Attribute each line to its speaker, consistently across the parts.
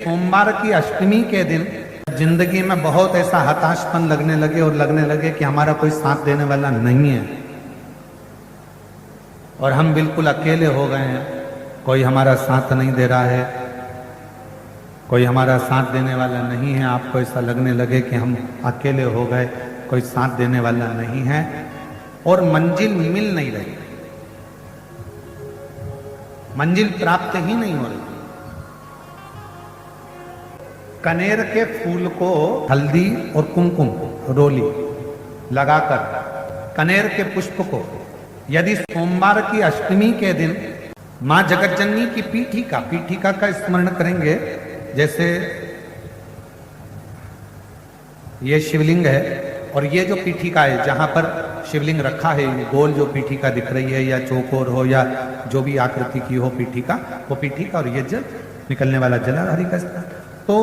Speaker 1: सोमवार की अष्टमी के दिन जिंदगी में बहुत ऐसा हताशपन लगने लगे कि हमारा कोई साथ देने वाला नहीं है और हम बिल्कुल अकेले हो गए हैं। कोई हमारा साथ नहीं दे रहा है, कोई हमारा साथ देने वाला नहीं है। आपको ऐसा लगने लगे कि हम अकेले हो गए, कोई साथ देने वाला नहीं है और मंजिल मिल नहीं रही, मंजिल प्राप्त ही नहीं हो रही। कनेर के फूल को हल्दी और कुमकुम रोली लगाकर कनेर के पुष्प को यदि सोमवार की अष्टमी के दिन मां जगतजननी की पीठिका का स्मरण करेंगे, जैसे ये शिवलिंग है और ये जो पीठिका है जहां पर शिवलिंग रखा है, गोल जो पीठिका दिख रही है या चौकोर हो या जो भी आकृति की हो पीठिका, वो पीठिका और ये जल निकलने वाला जलाधारी का स्थान। तो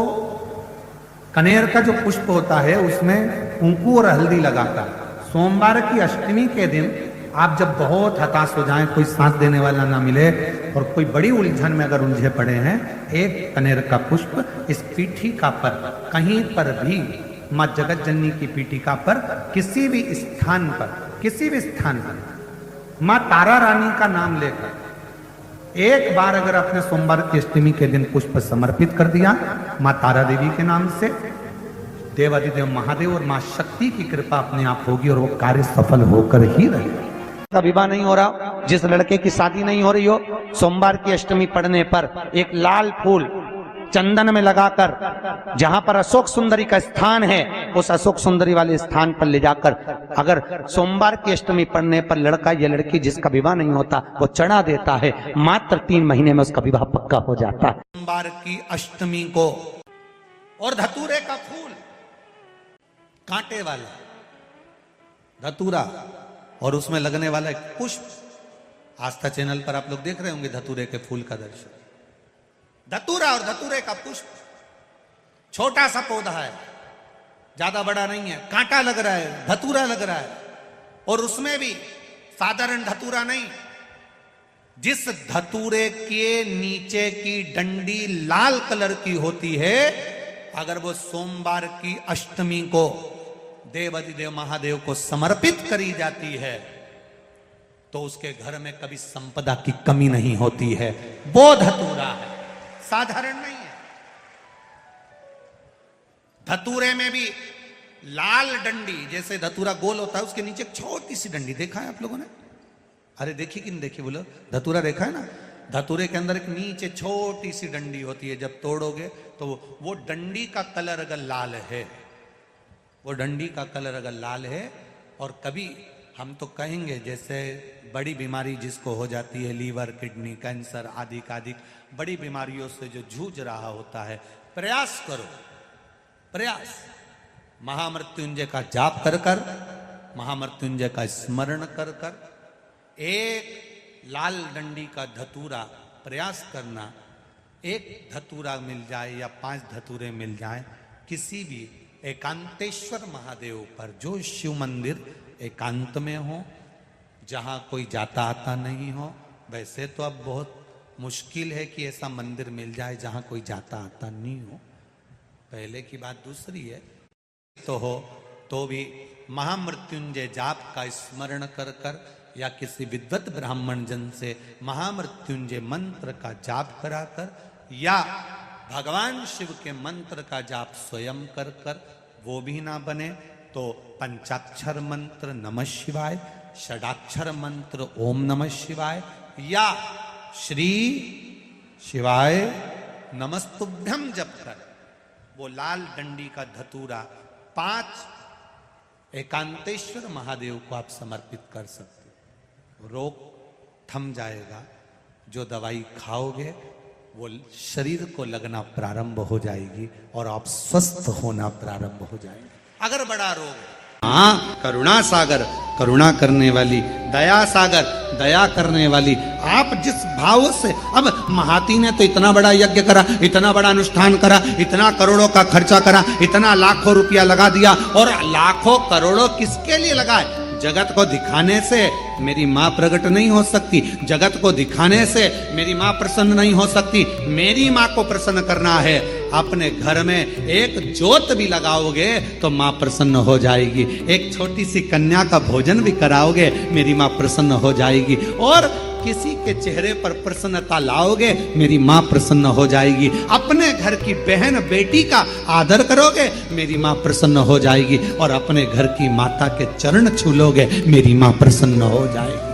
Speaker 1: कनेर का जो पुष्प होता है उसमें कुंकू और हल्दी लगाकर सोमवार की अष्टमी के दिन आप जब बहुत हताश हो जाएं, कोई साथ देने वाला ना मिले और कोई बड़ी उलझन में अगर उलझे पड़े हैं, एक कनेर का पुष्प इस पीठिका पर कहीं पर भी मां जगतजननी की पीठिका पर किसी भी स्थान पर मां तारा रानी का नाम लेकर एक बार अगर आपने सोमवार की अष्टमी के दिन पुष्प समर्पित कर दिया मां तारा देवी के नाम से, देवाधिदेव महादेव और मां शक्ति की कृपा अपने आप होगी और वो कार्य सफल होकर ही रहेगा।
Speaker 2: विवाह नहीं हो रहा, जिस लड़के की शादी नहीं हो रही हो, सोमवार की अष्टमी पड़ने पर एक लाल फूल चंदन में लगाकर जहां पर अशोक सुंदरी का स्थान है, उस अशोक सुंदरी वाले स्थान पर ले जाकर अगर सोमवार की अष्टमी पड़ने पर लड़का या लड़की जिसका विवाह नहीं होता वो चढ़ा देता है, मात्र 3 महीने में उसका विवाह पक्का हो जाता है।
Speaker 1: सोमवार की अष्टमी को और धतूरे का फूल, कांटे वाला धतूरा और उसमें लगने वाला एक पुष्प, आस्था चैनल पर आप लोग देख रहे होंगे धतूरे के फूल का दर्शन। धतूरा और धतूरे का पुष्प, छोटा सा पौधा है, ज्यादा बड़ा नहीं है, कांटा लग रहा है, धतूरा लग रहा है और उसमें भी साधारण धतूरा नहीं, जिस धतूरे के नीचे की डंडी लाल कलर की होती है, अगर वो सोमवार की अष्टमी को देवाधिदेव महादेव को समर्पित करी जाती है तो उसके घर में कभी संपदा की कमी नहीं होती है। वो धतूरा है, साधारण नहीं है। धतूरे में भी लाल डंडी, जैसे धतूरा गोल होता है उसके नीचे छोटी सी डंडी, देखा है आप लोगों ने? अरे देखी कि नहीं देखी बोलो? धतूरा देखा है ना? धतूरे के अंदर एक नीचे छोटी सी डंडी होती है, जब तोड़ोगे तो वो डंडी का कलर अगर लाल है, वो डंडी का कलर अगर लाल है, और कभी हम तो कहेंगे जैसे बड़ी बीमारी जिसको हो जाती है, लीवर, किडनी, कैंसर आदि बड़ी बीमारियों से जो जूझ रहा होता है, प्रयास करो, प्रयास महामृत्युंजय का जाप कर महामृत्युंजय का स्मरण कर एक लाल डंडी का धतूरा प्रयास करना। एक धतूरा मिल जाए या 5 धतूरे मिल जाए किसी भी एकांतेश्वर महादेव पर, जो शिव मंदिर एकांत में हो, जहां कोई जाता आता नहीं हो। वैसे तो अब बहुत मुश्किल है कि ऐसा मंदिर मिल जाए जहां कोई जाता आता नहीं हो, पहले की बात दूसरी है। तो हो तो भी महामृत्युंजय जाप का स्मरण कर या किसी विद्वत ब्राह्मण जन से महामृत्युंजय मंत्र का जाप कराकर या भगवान शिव के मंत्र का जाप स्वयं कर वो भी ना बने तो पंचाक्षर मंत्र नमः शिवाय, षडाक्षर मंत्र ओम नमः शिवाय या श्री शिवाय नमस्तुभ्यम जप कर वो लाल डंडी का धतूरा 5 एकांतेश्वर महादेव को आप समर्पित कर सकते हो। रोग थम जाएगा, जो दवाई खाओगे वो शरीर को लगना प्रारंभ हो जाएगी और आप स्वस्थ होना प्रारंभ हो जाएंगे। अगर बड़ा रोग है, हाँ, करुणा सागर, करुणा करने वाली, दया सागर, दया करने वाली, आप जिस भाव से, अब महाती ने तो इतना बड़ा यज्ञ करा, इतना बड़ा अनुष्ठान करा, इतना करोड़ों का खर्चा करा, इतना लाखों रुपया लगा दिया, और लाखों करोड़ों किसके लिए लगाए? जगत को दिखाने से मेरी माँ प्रकट नहीं हो सकती, जगत को दिखाने से मेरी माँ प्रसन्न नहीं हो सकती। मेरी माँ को प्रसन्न करना है, अपने घर में एक ज्योत भी लगाओगे तो माँ प्रसन्न हो जाएगी। एक छोटी सी कन्या का भोजन भी कराओगे, मेरी माँ प्रसन्न हो जाएगी। और किसी के चेहरे पर प्रसन्नता लाओगे, मेरी माँ प्रसन्न हो जाएगी। अपने घर की बहन बेटी का आदर करोगे, मेरी माँ प्रसन्न हो जाएगी। और अपने घर की माता के चरण छू लोगे, मेरी माँ प्रसन्न हो जाएगी।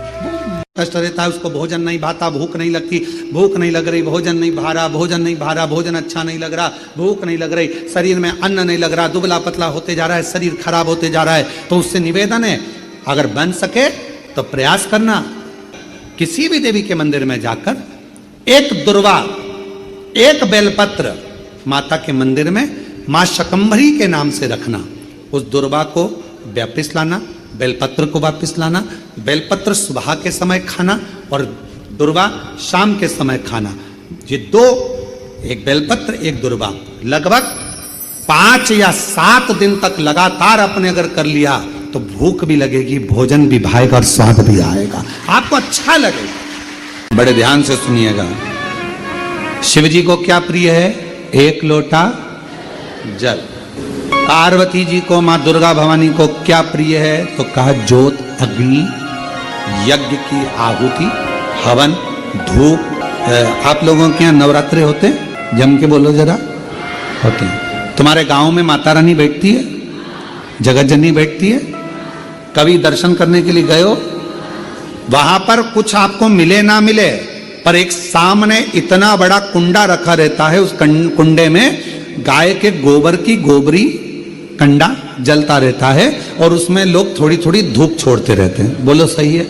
Speaker 1: कष्ट रहता है, उसको भोजन नहीं भाता, भूख नहीं लगती, भूख नहीं लग रही, भोजन नहीं भा रहा, भोजन नहीं भा रहा, भोजन अच्छा नहीं लग रहा, भूख नहीं लग रही, शरीर में अन्न नहीं लग रहा, दुबला पतला होते जा रहा है, शरीर खराब होते जा रहा है। तो उससे निवेदन है, अगर बन सके तो प्रयास करना, किसी भी देवी के मंदिर में जाकर एक दुर्वा, एक बेलपत्र माता के मंदिर में मां शकंभरी के नाम से रखना। उस दुर्वा को वापिस लाना, बेलपत्र को वापिस लाना। बेलपत्र सुबह के समय खाना और दुर्वा शाम के समय खाना। ये दो, एक बेलपत्र एक दुर्वा, लगभग 5 या 7 दिन तक लगातार आपने अगर कर लिया तो भूख भी लगेगी, भोजन भी भाएगा और स्वाद भी आएगा, आपको अच्छा लगेगा। बड़े ध्यान से सुनिएगा। शिव जी को क्या प्रिय है? एक लोटा जल। पार्वती जी को, मां दुर्गा भवानी को क्या प्रिय है? तो कहा ज्योत, अग्नि, यज्ञ की आहुति, हवन, धूप। आप लोगों के यहाँ नवरात्रे होते हैं? जम के बोलो जरा। होते हैं। तुम्हारे गांव में माता रानी बैठती है, जगत जननी बैठती है? कभी दर्शन करने के लिए गए हो? वहां पर कुछ आपको मिले ना मिले, पर एक सामने इतना बड़ा कुंडा रखा रहता है, उस कुंडे में गाय के गोबर की गोबरी कंडा जलता रहता है और उसमें लोग थोड़ी थोड़ी धूप छोड़ते रहते हैं। बोलो सही है?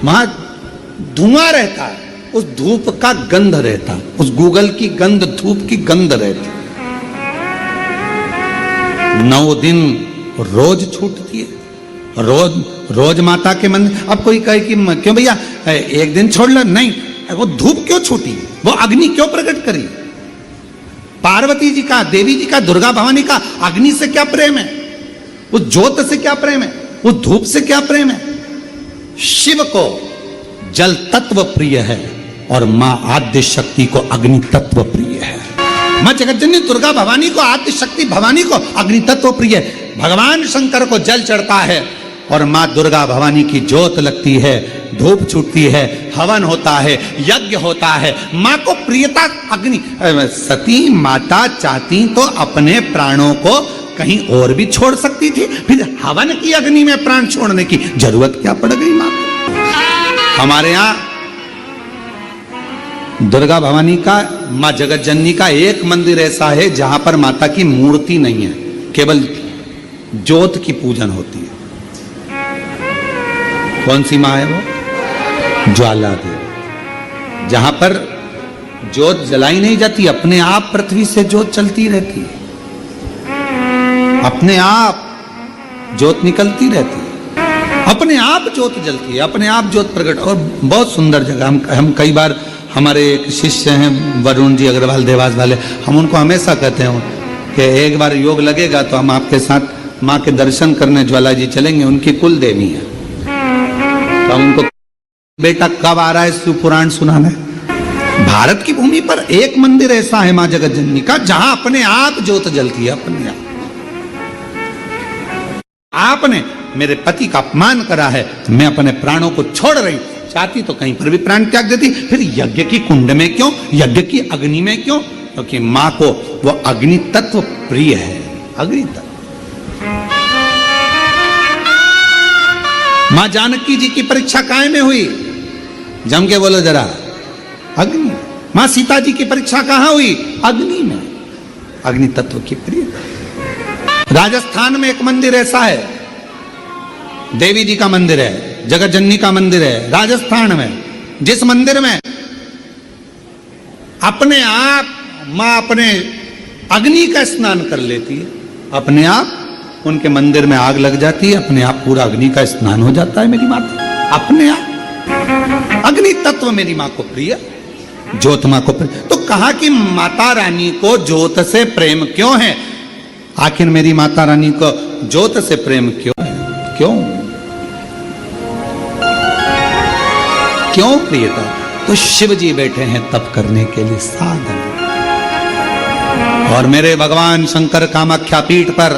Speaker 1: वहां धुआं रहता है, उस धूप का गंध रहता, उस गूगल की गंध, धूप की गंध रहती। 9 दिन रोज छूटती है, रोज माता के मंदिर। अब कोई कहे कि क्यों भैया एक दिन छोड़ लो, नहीं, वो धूप क्यों छूटी, वो अग्नि क्यों प्रकट करी? पार्वती जी का, देवी जी का, दुर्गा भवानी का अग्नि से क्या प्रेम है? उस ज्योत से क्या प्रेम है? उस धूप से क्या प्रेम है? शिव को जल तत्व प्रिय है और मां आद्य शक्ति को अग्नि तत्व प्रिय है। मां जगतजननी दुर्गा भवानी को, आद्य शक्ति भवानी को अग्नि तत्व प्रिय है। भगवान शंकर को जल चढ़ता है और मां दुर्गा भवानी की ज्योत लगती है, धूप छूटती है, हवन होता है, यज्ञ होता है। मां को प्रियता अग्नि। सती माता चाहती तो अपने प्राणों को कहीं और भी छोड़ सकती थी, फिर हवन की अग्नि में प्राण छोड़ने की जरूरत क्या पड़ गई मां को? हमारे यहां दुर्गा भवानी का, मां जगत जननी का एक मंदिर ऐसा है जहां पर माता की मूर्ति नहीं है, केवल ज्योत की पूजन होती है। कौन सी मां है वो? ज्वाला देवी। जहां पर ज्योत जलाई नहीं जाती, अपने आप पृथ्वी से ज्योत चलती रहती है, अपने आप ज्योत निकलती रहती है, अपने आप ज्योत जलती है, अपने आप ज्योत प्रकट। और बहुत सुंदर जगह। हम कई बार, हमारे एक शिष्य हैं वरुण जी अग्रवाल देवास वाले, हम उनको हमेशा कहते हैं कि एक बार योग लगेगा तो हम आपके साथ माँ के दर्शन करने ज्वाला जी चलेंगे, उनकी कुल देवी है। तो हम उनको, बेटा कब आ रहा है शिव पुराण सुनाने? भारत की भूमि पर एक मंदिर ऐसा है मां जगत जननी का जहां अपने आप ज्योत जलती है, अपने आप। आपने मेरे पति का अपमान करा है, मैं अपने प्राणों को छोड़ रही, चाहती तो कहीं पर भी प्राण त्याग देती, फिर यज्ञ की कुंड में क्यों, यज्ञ की अग्नि में क्यों? क्योंकि मां को वो अग्नि तत्व प्रिय है। अग्नि तत्व। मां जानकी जी की परीक्षा काय में हुई? जम के बोलो जरा। अग्नि। मां सीता जी की परीक्षा कहां हुई? अग्नि में। अग्नि तत्व की प्रिय। राजस्थान में एक मंदिर ऐसा है, देवी जी का मंदिर है, जगत जननी का मंदिर है राजस्थान में, जिस मंदिर में अपने आप मां अपने अग्नि का स्नान कर लेती है, अपने आप उनके मंदिर में आग लग जाती है, अपने आप पूरा अग्नि का स्नान हो जाता है मेरी माता, अपने आप। अग्नि तत्व मेरी मां को प्रिय, ज्योत मां को प्रिय। तो कहा कि माता रानी को ज्योत से प्रेम क्यों है? आखिर मेरी माता रानी को ज्योत से प्रेम क्यों है? क्यों क्यों प्रियता? तो शिव जी बैठे हैं तप करने के लिए साधन, और मेरे भगवान शंकर कामाख्या पीठ पर,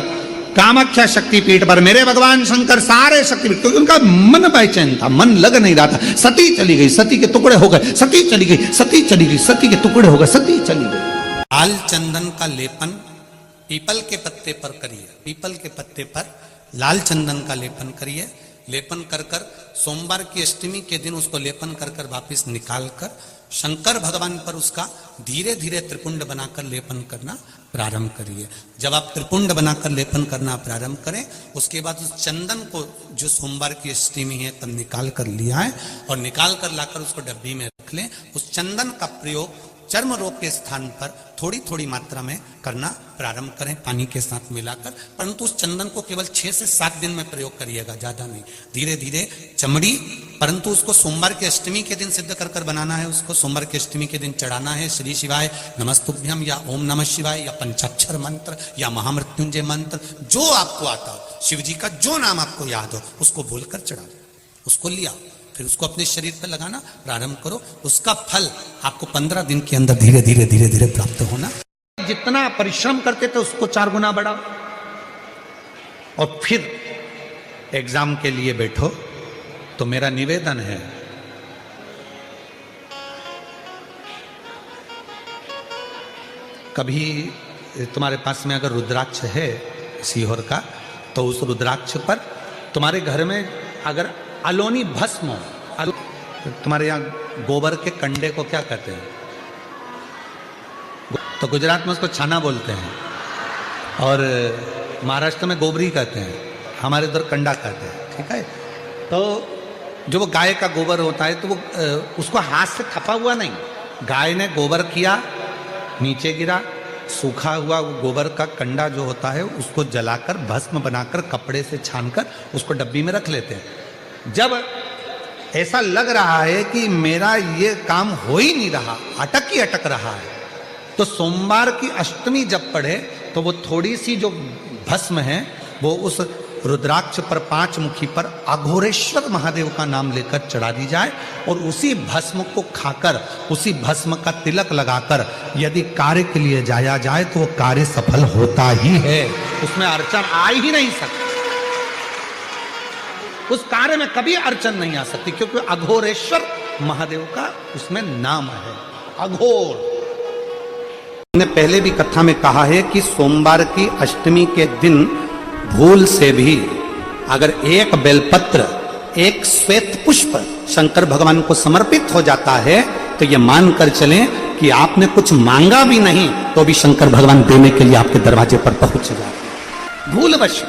Speaker 1: कामाख्या शक्ति पीठ पर मेरे भगवान शंकर सारे शक्तिपीठ, क्योंकि उनका मन बेचैन था, मन लग नहीं रहा था। सती चली गई, सती के टुकड़े हो गए, सती चली गई, सती चली गई, सती के टुकड़े हो गए, सती चली गई। लाल चंदन का लेपन पीपल के पत्ते पर करिए, पीपल के पत्ते पर लाल चंदन का लेपन करिए। लेपन कर कर सोमवार की अष्टमी के दिन उसको लेपन कर कर वापिस निकाल कर शंकर भगवान पर उसका धीरे धीरे त्रिपुंड बनाकर लेपन करना प्रारंभ करिए। जब आप त्रिपुंड बनाकर लेपन करना प्रारंभ करें, उसके बाद उस चंदन को जो सोमवार की अष्टमी है तब निकाल कर लिया है और निकाल कर लाकर उसको डब्बी में रख लें। उस चंदन का प्रयोग चर्म रोग के स्थान पर थोड़ी थोड़ी मात्रा में करना प्रारंभ करें, पानी के साथ मिलाकर। परंतु उस चंदन को केवल 6 से 7 दिन में प्रयोग करिएगा, ज्यादा नहीं। धीरे धीरे चमड़ी, परंतु उसको सोमवार की अष्टमी के दिन सिद्ध कर कर बनाना है। उसको सोमवार की अष्टमी के दिन चढ़ाना है श्री शिवाय नमस्तुभ्यम या ओम नमः शिवाय या पंचाक्षर मंत्र या महामृत्युंजय मंत्र, जो आपको आता हो, शिव जी का जो नाम आपको याद हो उसको बोलकर चढ़ा दो, उसको लिया, फिर उसको अपने शरीर पर लगाना प्रारंभ करो। उसका फल आपको 15 दिन के अंदर धीरे धीरे धीरे धीरे प्राप्त होना। जितना परिश्रम करते थे उसको 4 गुना बढ़ाओ और फिर एग्जाम के लिए बैठो। तो मेरा निवेदन है, कभी तुम्हारे पास में अगर रुद्राक्ष है सीहोर का, तो उस रुद्राक्ष पर तुम्हारे घर में अगर अलोनी भस्म हो, तुम्हारे यहाँ गोबर के कंडे को क्या कहते हैं? तो गुजरात में उसको छाना बोलते हैं और महाराष्ट्र में गोबरी कहते हैं, हमारे उधर कंडा कहते हैं, ठीक है। तो जो वो गाय का गोबर होता है तो वो उसको हाथ से थपा हुआ नहीं, गाय ने गोबर किया, नीचे गिरा, सूखा हुआ वो गोबर का कंडा जो होता है उसको जलाकर भस्म बनाकर कपड़े से छानकर उसको डब्बी में रख लेते हैं। जब ऐसा लग रहा है कि मेरा ये काम हो ही नहीं रहा, अटक ही अटक रहा है, तो सोमवार की अष्टमी जब पढ़े तो वो थोड़ी सी जो भस्म है वो उस रुद्राक्ष पर 5 मुखी पर अघोरेश्वर महादेव का नाम लेकर चढ़ा दी जाए और उसी भस्म को खाकर, उसी भस्म का तिलक लगाकर यदि कार्य के लिए जाया जाए तो वो कार्य सफल होता ही है, उसमें अड़चन आ ही नहीं सकती। उस कार्य में कभी अड़चन नहीं आ सकती, क्योंकि अघोरेश्वर महादेव का उसमें नाम है, अघोर। मैंने पहले भी कथा में कहा है कि सोमवार की अष्टमी के दिन भूल से भी अगर एक बेलपत्र, एक श्वेत पुष्प शंकर भगवान को समर्पित हो जाता है तो ये मानकर चलें कि आपने कुछ मांगा भी नहीं तो भी शंकर भगवान देने के लिए आपके दरवाजे पर पहुंच जाते। भूलवश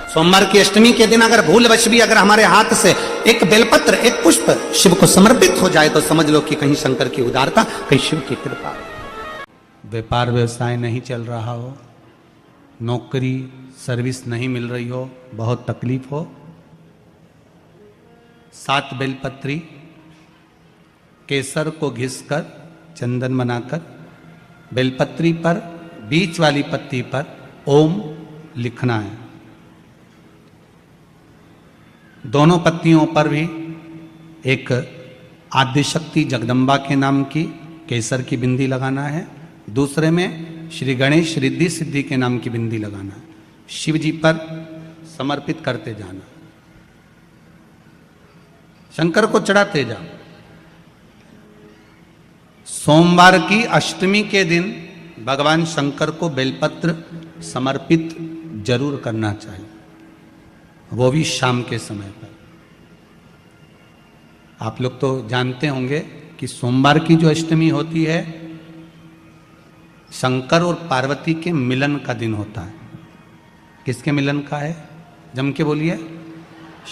Speaker 1: सोमवार की अष्टमी के दिन अगर भूलवश भी अगर हमारे हाथ से एक बेलपत्र, एक पुष्प शिव को समर्पित हो जाए तो समझ लो कि कहीं शंकर की उदारता, कहीं शिव की कृपा। व्यापार व्यवसाय नहीं चल रहा हो, नौकरी सर्विस नहीं मिल रही हो, बहुत तकलीफ हो, 7 बेलपत्री केसर को घिसकर चंदन बनाकर बेलपत्री पर बीच वाली पत्ती पर ओम लिखना है। दोनों पत्तियों पर भी एक आद्यशक्ति जगदम्बा के नाम की केसर की बिंदी लगाना है, दूसरे में श्री गणेश रिद्धि सिद्धि के नाम की बिंदी लगाना है। शिव जी पर समर्पित करते जाना, शंकर को चढ़ाते जाओ। सोमवार की अष्टमी के दिन भगवान शंकर को बेलपत्र समर्पित जरूर करना चाहिए, वो भी शाम के समय पर। आप लोग तो जानते होंगे कि सोमवार की जो अष्टमी होती है शंकर और पार्वती के मिलन का दिन होता है। किसके मिलन का है? जम के बोलिए।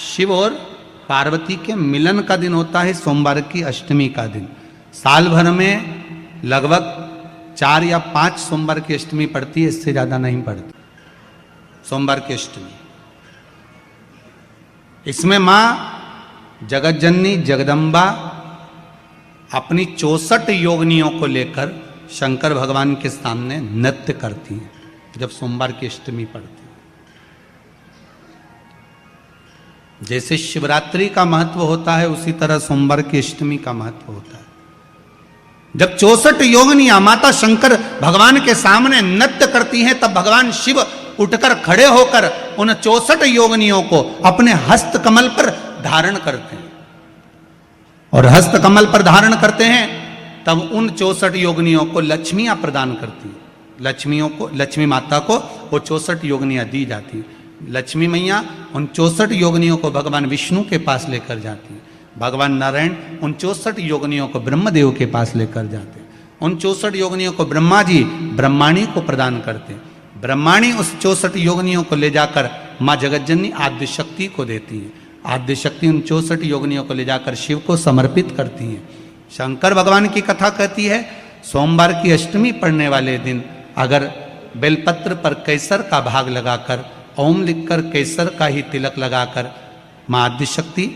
Speaker 1: शिव और पार्वती के मिलन का दिन होता है सोमवार की अष्टमी का दिन। साल भर में लगभग 4 या 5 सोमवार की अष्टमी पड़ती है, इससे ज्यादा नहीं पड़ती सोमवार की अष्टमी। इसमें मां जगत जननी जगदम्बा अपनी 64 योगिनियों को लेकर शंकर भगवान के सामने नृत्य करती हैं जब सोमवार की अष्टमी पड़ती है। जैसे शिवरात्रि का महत्व होता है उसी तरह सोमवार की अष्टमी का महत्व होता है। जब 64 योगिनियां माता शंकर भगवान के सामने नृत्य करती हैं, तब भगवान शिव उठकर खड़े होकर उन 64 योगिनियों को अपने हस्त कमल पर धारण करते हैं। और हस्त कमल पर धारण करते हैं, तब उन 64 योगिनियों को लक्ष्मियां प्रदान करती हैं। लक्ष्मियों को, लक्ष्मी माता को वो 64 योगिनियां दी जाती हैं। लक्ष्मी मैया उन 64 योगिनियों को भगवान विष्णु के पास लेकर जाती हैं। भगवान नारायण उन 64 योगिनियों को ब्रह्मदेव के पास लेकर जाते हैं। उन 64 योगिनियों को ब्रह्मा जी ब्रह्माणी को प्रदान करते हैं। ब्रह्माणी उस 64 योगिनियों को ले जाकर माँ जगतजननी आद्य शक्ति को देती है। आद्य शक्ति उन 64 योगिनियों को ले जाकर शिव को समर्पित करती है। शंकर भगवान की कथा कहती है, सोमवार की अष्टमी पड़ने वाले दिन अगर बेलपत्र पर केसर का भाग लगाकर, ओम लिखकर केसर का ही तिलक लगाकर माँ आद्य शक्ति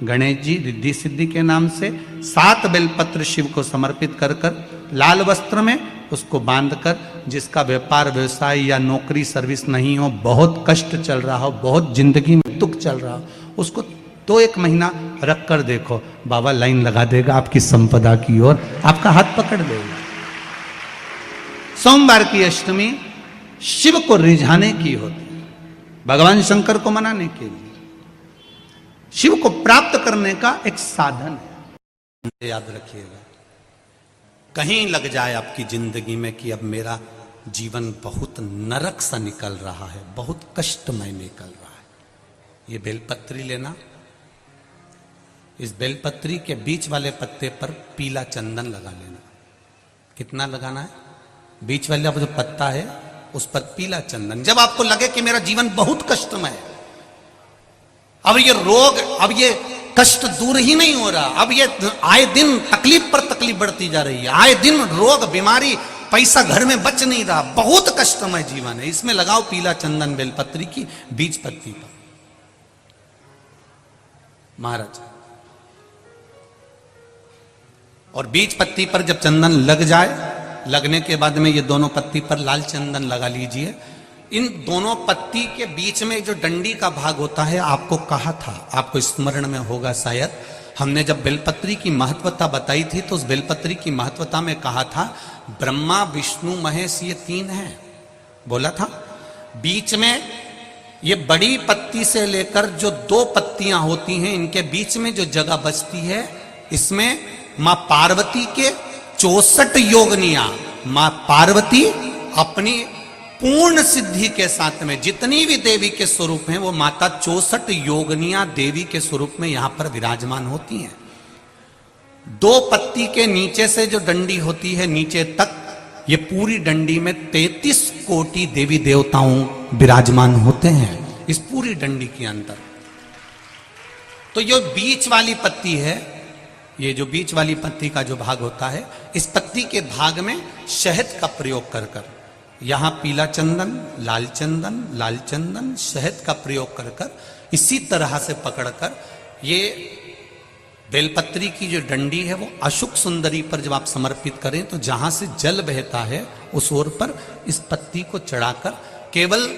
Speaker 1: गणेश जी रिद्धि सिद्धि के नाम से 7 बेलपत्र शिव को समर्पित कर लाल वस्त्र में उसको बांधकर, जिसका व्यापार व्यवसाय या नौकरी सर्विस नहीं हो, बहुत कष्ट चल रहा हो, बहुत जिंदगी में दुख चल रहा हो, उसको 2-1 महीना रख कर देखो, बाबा लाइन लगा देगा आपकी संपदा की ओर, आपका हाथ पकड़ लेगा। सोमवार की अष्टमी शिव को रिझाने की होती है, भगवान शंकर को मनाने के लिए, शिव को प्राप्त करने का एक साधन है। याद रखिएगा, कहीं लग जाए आपकी जिंदगी में कि अब मेरा जीवन बहुत नरक सा निकल रहा है, बहुत कष्टमय निकल रहा है, ये बेलपत्री लेना, इस बेलपत्री के बीच वाले पत्ते पर पीला चंदन लगा लेना। कितना लगाना है? बीच वाला जो पत्ता है उस पर पीला चंदन। जब आपको लगे कि मेरा जीवन बहुत कष्टमय है, अब ये रोग, अब ये कष्ट दूर ही नहीं हो रहा, अब ये आए दिन तकलीफ पर तकलीफ बढ़ती जा रही है, आए दिन रोग बीमारी, पैसा घर में बच नहीं रहा, बहुत कष्टमय जीवन है, इसमें लगाओ पीला चंदन बेलपत्री की बीज पत्ती पर। महाराज, और बीज पत्ती पर जब चंदन लग जाए, लगने के बाद में ये दोनों पत्ती पर लाल चंदन लगा लीजिए। इन दोनों पत्ती के बीच में जो डंडी का भाग होता है, आपको कहा था, आपको स्मरण में होगा शायद, हमने जब बेलपत्री की महत्वता बताई थी तो उस बेलपत्री की महत्वता में कहा था ब्रह्मा विष्णु महेश ये 3 हैं, बोला था। बीच में ये बड़ी पत्ती से लेकर जो 2 पत्तियां होती हैं, इनके बीच में जो जगह बचती है, इसमें मां पार्वती के 64 योगिनियां, मां पार्वती अपनी पूर्ण सिद्धि के साथ में जितनी भी देवी के स्वरूप हैं, वो माता 64 योगिनियां देवी के स्वरूप में यहां पर विराजमान होती हैं। 2 पत्ती के नीचे से जो डंडी होती है नीचे तक, ये पूरी डंडी में 33 कोटि देवी देवताओं विराजमान होते हैं इस पूरी डंडी के अंदर। तो जो बीच वाली पत्ती है, ये जो बीच वाली पत्ती का जो भाग होता है, इस पत्ती के भाग में शहद का प्रयोग कर कर, यहां पीला चंदन, लाल चंदन, लाल चंदन, शहद का प्रयोग कर कर, इसी तरह से पकड़कर ये बेलपत्री की जो डंडी है वो अशुक सुंदरी पर जब आप समर्पित करें तो जहां से जल बहता है उस ओर पर इस पत्ती को चढ़ाकर केवल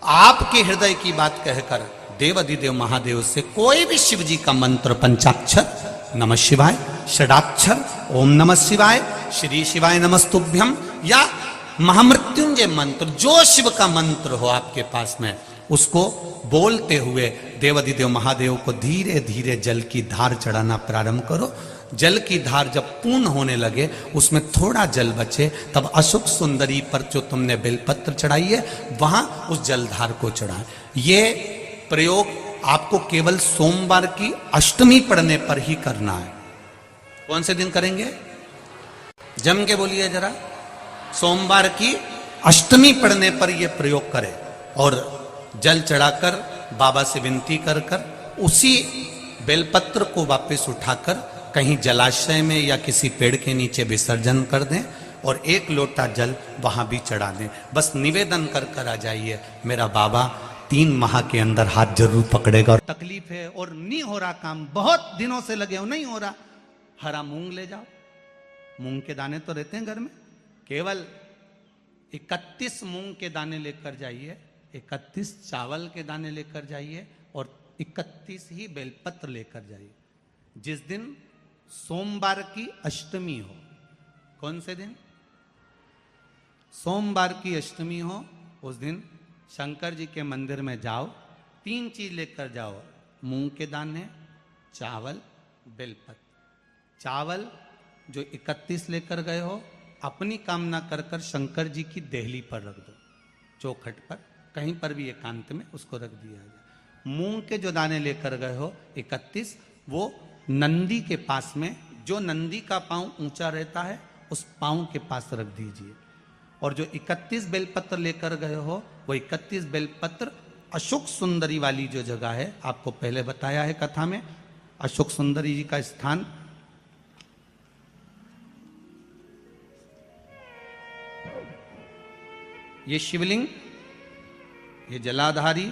Speaker 1: आपके हृदय की बात कहकर देव अधिदेव महादेव से कोई भी शिव जी का मंत्र, पंचाक्षर नमः शिवाय, षडाक्षर ओम नमः शिवाय, श्री शिवाय नमस्तुभ्यम, या महामृत्युंजय मंत्र, जो शिव का मंत्र हो आपके पास में, उसको बोलते हुए देवाधिदेव महादेव को धीरे धीरे जल की धार चढ़ाना प्रारंभ करो। जल की धार जब पूर्ण होने लगे, उसमें थोड़ा जल बचे, तब अशुक सुंदरी पर जो तुमने बेलपत्र चढ़ाई है वहां उस जलधार को चढ़ाए। ये प्रयोग आपको केवल सोमवार की अष्टमी पढ़ने पर ही करना है। कौन से दिन करेंगे? जम के बोलिए जरा। सोमवार की अष्टमी पढ़ने पर यह प्रयोग करें और जल चढ़ाकर बाबा से विनती कर कर उसी बेलपत्र को वापस उठाकर कहीं जलाशय में या किसी पेड़ के नीचे विसर्जन कर दें और 1 लोटा जल वहां भी चढ़ा दें। बस निवेदन कर कर आ जाइए, मेरा बाबा 3 माह के अंदर हाथ जरूर पकड़ेगा। और तकलीफ है और नहीं हो रहा काम, बहुत दिनों से लगे हो, नहीं हो रहा, हरा मूंग ले जाओ। मूंग के दाने तो रहते हैं घर में, केवल 31 मूंग के दाने लेकर जाइए, 31 चावल के दाने लेकर जाइए और 31 ही बेलपत्र लेकर जाइए। जिस दिन सोमवार की अष्टमी हो, कौन से दिन? सोमवार की अष्टमी हो उस दिन शंकर जी के मंदिर में जाओ, 3 चीज लेकर जाओ, मूंग के दाने, चावल, बेलपत्र। चावल जो 31 लेकर गए हो, अपनी कामना कर कर शंकर जी की देहली पर रख दो, चौखट पर, कहीं पर भी एकांत में उसको रख दिया जाए। मूंग के जो दाने लेकर गए हो 31, वो नंदी के पास में, जो नंदी का पांव ऊंचा रहता है उस पांव के पास रख दीजिए। और जो 31 बेलपत्र लेकर गए हो, वो 31 बेलपत्र अशोक सुंदरी वाली जो जगह है, आपको पहले बताया है कथा में, अशोक सुंदरी जी का स्थान ये शिवलिंग, ये जलाधारी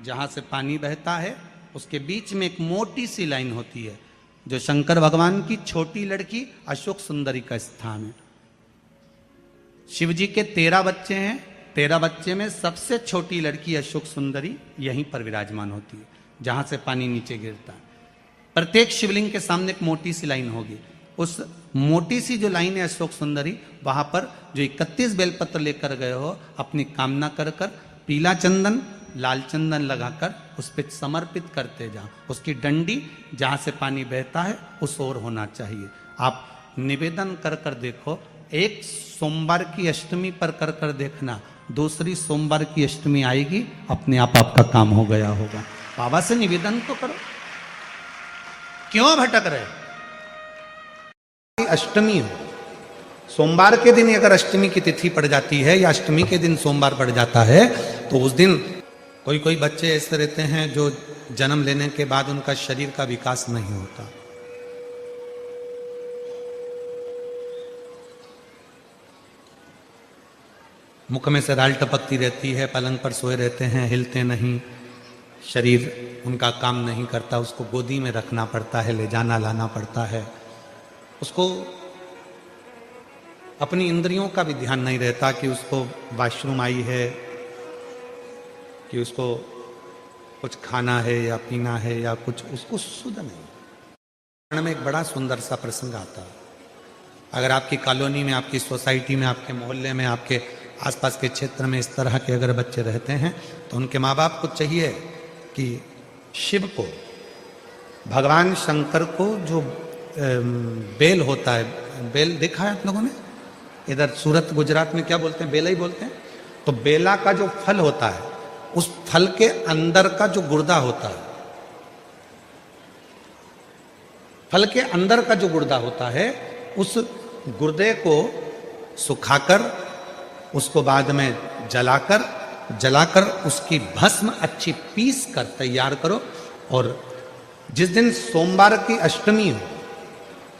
Speaker 1: जहां से पानी बहता है, उसके बीच में एक मोटी सी लाइन होती है जो शंकर भगवान की छोटी लड़की अशोक सुंदरी का स्थान है। शिव जी के 13 बच्चे हैं, 13 बच्चे में सबसे छोटी लड़की अशोक सुंदरी यहीं पर विराजमान होती है जहां से पानी नीचे गिरता है। प्रत्येक शिवलिंग के सामने एक मोटी सी लाइन होगी, उस मोटी सी जो लाइन है अशोक सुंदरी, वहां पर जो 31 बेलपत्र लेकर गए हो, अपनी कामना कर कर पीला चंदन लाल चंदन लगाकर उस पर समर्पित करते जाओ। उसकी डंडी जहां से पानी बहता है उस ओर होना चाहिए। आप निवेदन कर कर देखो, एक सोमवार की अष्टमी पर कर कर देखना, दूसरी सोमवार की अष्टमी आएगी, अपने आप आपका काम हो गया होगा। बाबा से निवेदन तो करो, क्यों भटक रहे? अष्टमी हो, सोमवार के दिन अगर अष्टमी की तिथि पड़ जाती है या अष्टमी के दिन सोमवार पड़ जाता है, तो उस दिन कोई कोई बच्चे ऐसे रहते हैं जो जन्म लेने के बाद उनका शरीर का विकास नहीं होता। मुख में से राल टपकती रहती है, पलंग पर सोए रहते हैं, हिलते नहीं, शरीर उनका काम नहीं करता, उसको गोदी में रखना पड़ता है, ले जाना लाना पड़ता है, उसको अपनी इंद्रियों का भी ध्यान नहीं रहता कि उसको वॉशरूम आई है, कि उसको कुछ खाना है या पीना है या कुछ, उसको सुध नहीं। में एक बड़ा सुंदर सा प्रसंग आता है। अगर आपकी कॉलोनी में, आपकी सोसाइटी में, आपके मोहल्ले में, आपके आसपास के क्षेत्र में इस तरह के अगर बच्चे रहते हैं, तो उनके माँ बाप को चाहिए कि शिव को, भगवान शंकर को जो बेल होता है, बेल देखा है आप लोगों ने? इधर सूरत गुजरात में क्या बोलते हैं? बेला ही बोलते हैं। तो बेला का जो फल होता है, उस फल के अंदर का जो गुर्दा होता है, फल के अंदर का जो गुर्दा होता है, उस गुर्दे को सुखाकर, उसको बाद में जलाकर उसकी भस्म अच्छी पीस कर तैयार करो। और जिस दिन सोमवार की अष्टमी हो,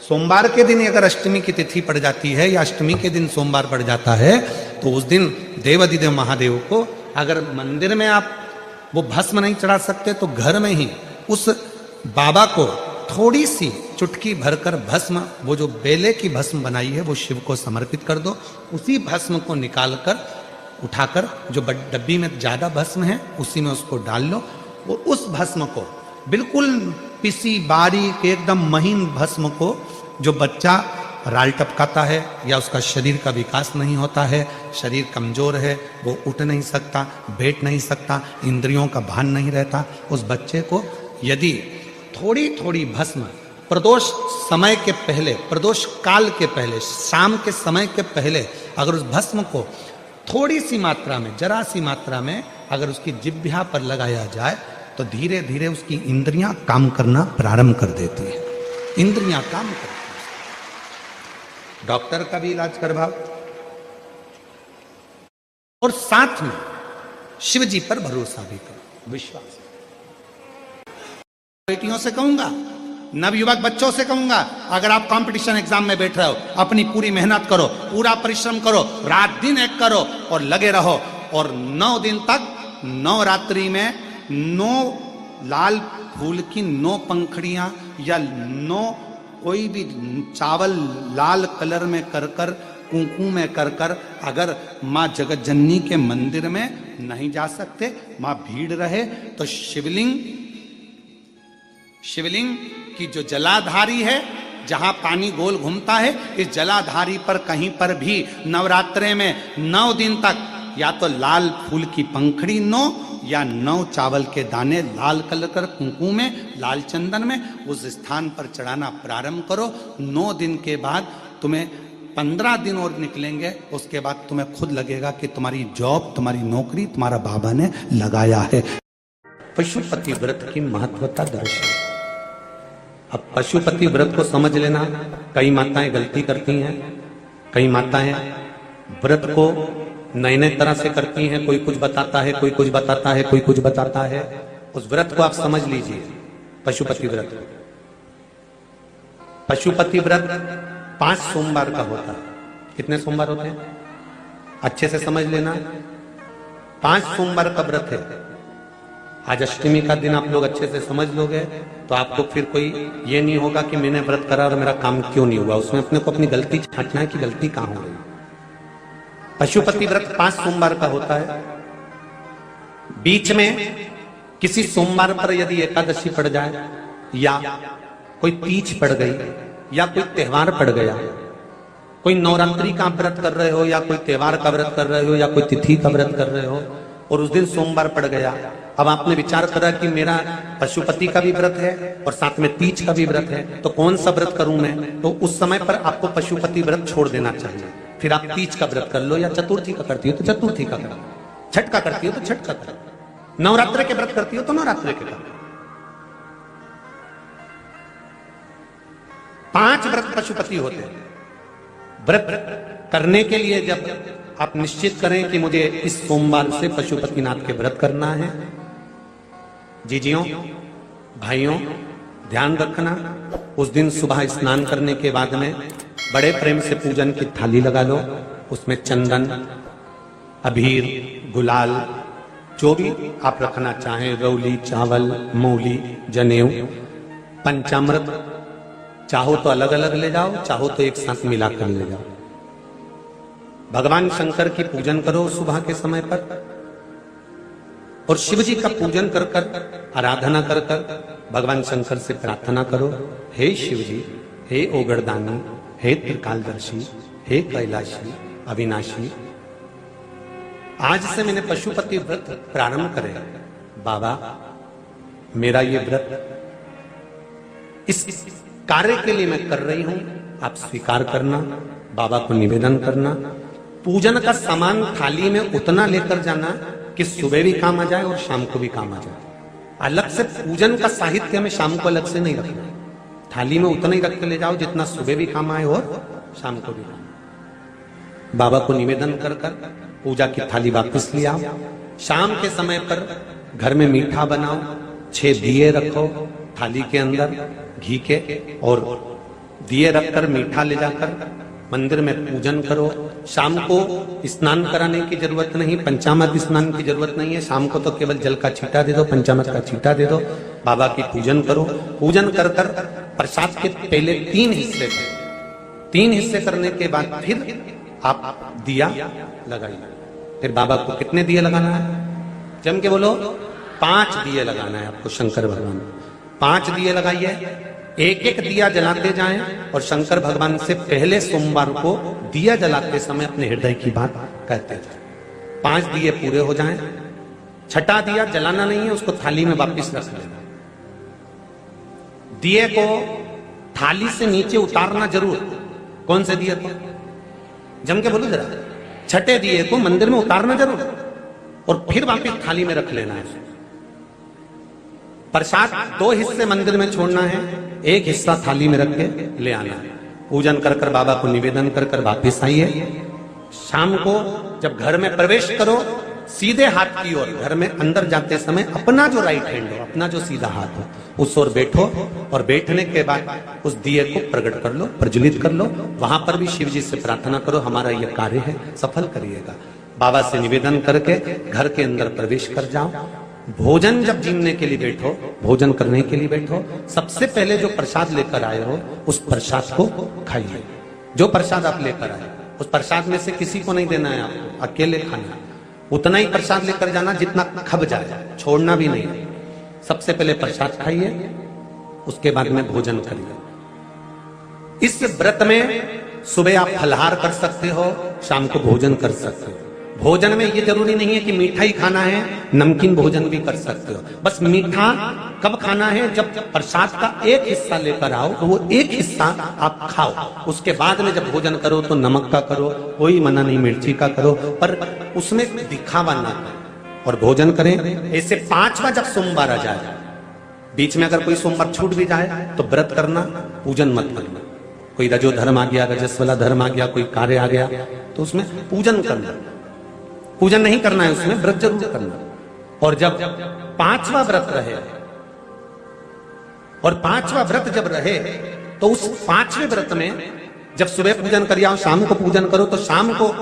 Speaker 1: सोमवार के दिन अगर अष्टमी की तिथि पड़ जाती है या अष्टमी के दिन सोमवार पड़ जाता है, तो उस दिन देवाधिदेव महादेव को, अगर मंदिर में आप वो भस्म नहीं चढ़ा सकते तो घर में ही उस बाबा को थोड़ी सी चुटकी भरकर भस्म, वो जो बेले की भस्म बनाई है, वो शिव को समर्पित कर दो। उसी भस्म को निकालकर उठाकर, जो डब्बी में ज्यादा भस्म है उसी में उसको डाल लो। और उस भस्म को बिल्कुल पिसी बारीक एकदम महीन भस्म को, जो बच्चा राल टपकाता है या उसका शरीर का विकास नहीं होता है, शरीर कमजोर है, वो उठ नहीं सकता, बैठ नहीं सकता, इंद्रियों का भान नहीं रहता, उस बच्चे को यदि थोड़ी थोड़ी भस्म प्रदोष समय के पहले, प्रदोष काल के पहले, शाम के समय के पहले अगर उस भस्म को थोड़ी सी मात्रा में, जरा सी मात्रा में अगर उसकी जिह्वा पर लगाया जाए, तो धीरे धीरे उसकी इंद्रियां काम करना प्रारंभ कर देती है। इंद्रियां काम करती है। डॉक्टर का भी इलाज करवाओ और साथ में शिव जी पर भरोसा भी करो, विश्वास। बेटियों से कहूंगा, नवयुवक बच्चों से कहूंगा, अगर आप कंपटीशन एग्जाम में बैठ रहे हो, अपनी पूरी मेहनत करो, पूरा परिश्रम करो, रात दिन एक करो और लगे रहो। और 9 दिन तक, 9 रात्रि में 9 लाल फूल की 9 पंखड़ियां या 9 कोई भी चावल लाल कलर में कर कर, कुंकू में कर कर, अगर माँ जगत जननी के मंदिर में नहीं जा सकते, माँ भीड़ रहे, तो शिवलिंग की जो जलाधारी है, जहां पानी गोल घूमता है, इस जलाधारी पर कहीं पर भी नवरात्रे में 9 दिन तक या तो लाल फूल की पंखड़ी 9 या 9 चावल के दाने लाल कलर कर कुंकू में, लाल चंदन में उस स्थान पर चढ़ाना प्रारंभ करो। 9 दिन के बाद तुम्हें 15 दिन और निकलेंगे, उसके बाद तुम्हें खुद लगेगा कि तुम्हारी जॉब, तुम्हारी नौकरी तुम्हारा बाबा ने लगाया है। पशुपति व्रत की महत्वता दर्शाए। अब पशुपति व्रत को समझ लेना। कई माताएं गलती करती हैं, कई माताएं व्रत को नए नए तरह से करती हैं। कोई कुछ बताता है, कोई कुछ बताता है, कोई कुछ बताता है। उस व्रत को आप समझ लीजिए, पशुपति व्रत। पशुपति व्रत 5 सोमवार का होता है। कितने सोमवार होते हैं? अच्छे से समझ लेना, 5 सोमवार का व्रत है। आज अष्टमी का दिन आप लोग अच्छे से समझ लोगे तो आपको फिर कोई ये नहीं होगा कि मैंने व्रत करा और मेरा काम क्यों नहीं हुआ। उसमें अपने को अपनी गलती छांटना है कि गलती कहां हो गई। पशुपति व्रत 5 सोमवार का होता है। बीच में किसी सोमवार पर यदि एकादशी पड़ जाए या कोई तीज पड़ गई या कोई त्योहार पड़ गया, कोई नवरात्रि का व्रत कर रहे हो या कोई त्योहार का व्रत कर रहे हो या कोई तिथि का व्रत कर रहे हो और उस दिन सोमवार पड़ गया, अब आपने विचार करा कि मेरा पशुपति का भी व्रत है और साथ में तीज का भी व्रत है, तो कौन सा व्रत करूं मैं? तो उस समय पर आपको पशुपति व्रत छोड़ देना चाहिए। फिर आप तीज का व्रत कर लो, या चतुर्थी का करती हो तो चतुर्थी का करो, छठ का करती हो तो छठ का करो, नवरात्रे के व्रत करती हो तो नवरात्रे के करो। 5 व्रत पशुपति होते हैं। व्रत करने के लिए जब आप निश्चित करें कि मुझे इस सोमवार से पशुपतिनाथ के व्रत करना है, जीजियों भाइयों ध्यान रखना, उस दिन सुबह स्नान करने के बाद में बड़े प्रेम से पूजन की थाली लगा लो। उसमें चंदन, अबीर, गुलाल, जो भी आप रखना चाहें, रौली, चावल, मूली, जनेऊ, पंचामृत, चाहो तो अलग अलग ले जाओ, चाहो तो एक साथ मिलाकर ले जाओ। भगवान शंकर की पूजन करो सुबह के समय पर और शिव जी का पूजन कर कर, आराधना कर कर भगवान शंकर से प्रार्थना करो, हे शिव जी, हे ओगरदानी, हे त्रिकालदर्शी, हे कैलाशी, अविनाशी, आज से मैंने पशुपति व्रत प्रारंभ करे। बाबा मेरा ये व्रत इस कार्य के लिए मैं कर रही हूं, आप स्वीकार करना। बाबा को निवेदन करना। पूजन का सामान थाली में उतना लेकर जाना कि सुबह भी काम आ जाए और शाम को भी काम आ जाए। अलग से पूजन का साहित्य में शाम को अलग से नहीं रखना। थाली में उतना ही रख के ले जाओ जितना सुबह भी काम आए और शाम को भी काम। बाबा को निवेदन कर कर पूजा की थाली वापस ले आओ। शाम के समय पर घर में मीठा बनाओ, 6 दिए रखो थाली के अंदर घी के, और दिए रखकर मीठा ले जाकर मंदिर में पूजन करो। शाम को स्नान कराने की जरूरत नहीं, पंचामृत स्नान की जरूरत नहीं है। शाम को तो केवल जल का छींटा दे दो, पंचामृत का छींटा दे दो, बाबा की पूजन करो। पूजन कर कर प्रसाद के पहले 3 हिस्से करो। 3 हिस्से करने के बाद फिर आप दिया लगाइए। फिर बाबा को कितने दिए लगाना है? जम के बोलो, 5 दिए लगाना है आपको शंकर भगवान। 5 दिए लगाइए, एक एक दिया जलाते जाएं और शंकर भगवान से पहले सोमवार को दिया जलाते समय अपने हृदय की बात कहते जाएं। 5 दिए पूरे हो जाएं, छठा दिया जलाना नहीं है, उसको थाली में वापस रख लेना। दिए को थाली से नीचे उतारना जरूर। कौन से दिए को? जम के बोलो जरा। छठे दिए को मंदिर में उतारना जरूर और फिर वापस थाली में रख लेना है। प्रसाद 2 हिस्से मंदिर में छोड़ना है, 1 हिस्सा थाली में रख के ले आना है। पूजन कर कर बाबा को निवेदन कर कर वापिस आइए। शाम को जब घर में प्रवेश करो, सीधे हाथ की ओर घर में अंदर जाते समय अपना जो राइट हैंड हो, अपना जो सीधा हाथ हो, उस ओर बैठो और बैठने के बाद उस दिए को प्रकट कर लो, प्रज्वलित कर लो। वहां पर भी शिव जी से प्रार्थना करो, हमारा यह कार्य है सफल करिएगा। बाबा से निवेदन करके घर के अंदर प्रवेश कर जाओ। भोजन जब जीमने के लिए बैठो, भोजन करने के लिए बैठो, सबसे पहले जो प्रसाद लेकर आए हो उस प्रसाद को खाइए। जो प्रसाद आप लेकर आए उस प्रसाद में से किसी को नहीं देना है, आपको अकेले खाना है। उतना ही प्रसाद लेकर जाना जितना खब जाए, छोड़ना भी नहीं। सबसे पहले प्रसाद खाइए, उसके बाद में भोजन करिए।
Speaker 2: इस व्रत में सुबह आप फलहार कर सकते हो, शाम को भोजन कर सकते हो। भोजन में ये जरूरी नहीं है कि मीठा ही खाना है, नमकीन भोजन भी कर सकते हो। बस मीठा कब खाना है, जब प्रसाद का एक हिस्सा लेकर आओ तो वो एक हिस्सा आप खाओ। उसके बाद में जब भोजन करो तो नमक का करो, कोई मना नहीं, मिर्ची का करो, पर उसमें दिखावा ना करें और भोजन करें। ऐसे 5वां जब सोमवार आ जाए, बीच में अगर कोई सोमवार छूट भी जाए तो व्रत करना, पूजन मत करना। कोई रजो धर्म आ गया, रजस्वला धर्म आ गया, कोई कार्य आ गया तो उसमें पूजन करना, पूजन नहीं करना है, उसमें व्रत जरूर करना। और जब 5वां व्रत रहे, और 5वां व्रत जब रहे तो उस 5वें व्रत में जब सुबह पूजन कर आओ, शाम को पूजन करो, तो शाम को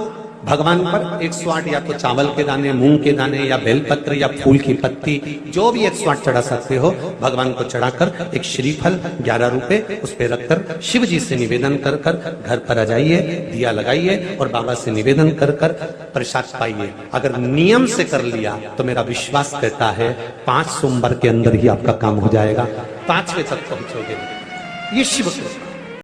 Speaker 2: भगवान पर 108 या तो चावल के दाने, मूंग के दाने या बेलपत्र या फूल की पत्ती, जो भी 108 चढ़ा सकते हो भगवान को चढ़ाकर एक श्रीफल 11 रुपए उस पे रखकर शिव जी से निवेदन कर कर घर पर आ जाइए, दिया लगाइए और बाबा से निवेदन कर कर प्रसाद पाइए। अगर नियम से कर लिया तो मेरा विश्वास कहता है 5 सोमवार के अंदर ही आपका काम हो जाएगा, 5वें तक पहुंचोगे। ये शिव कृपा।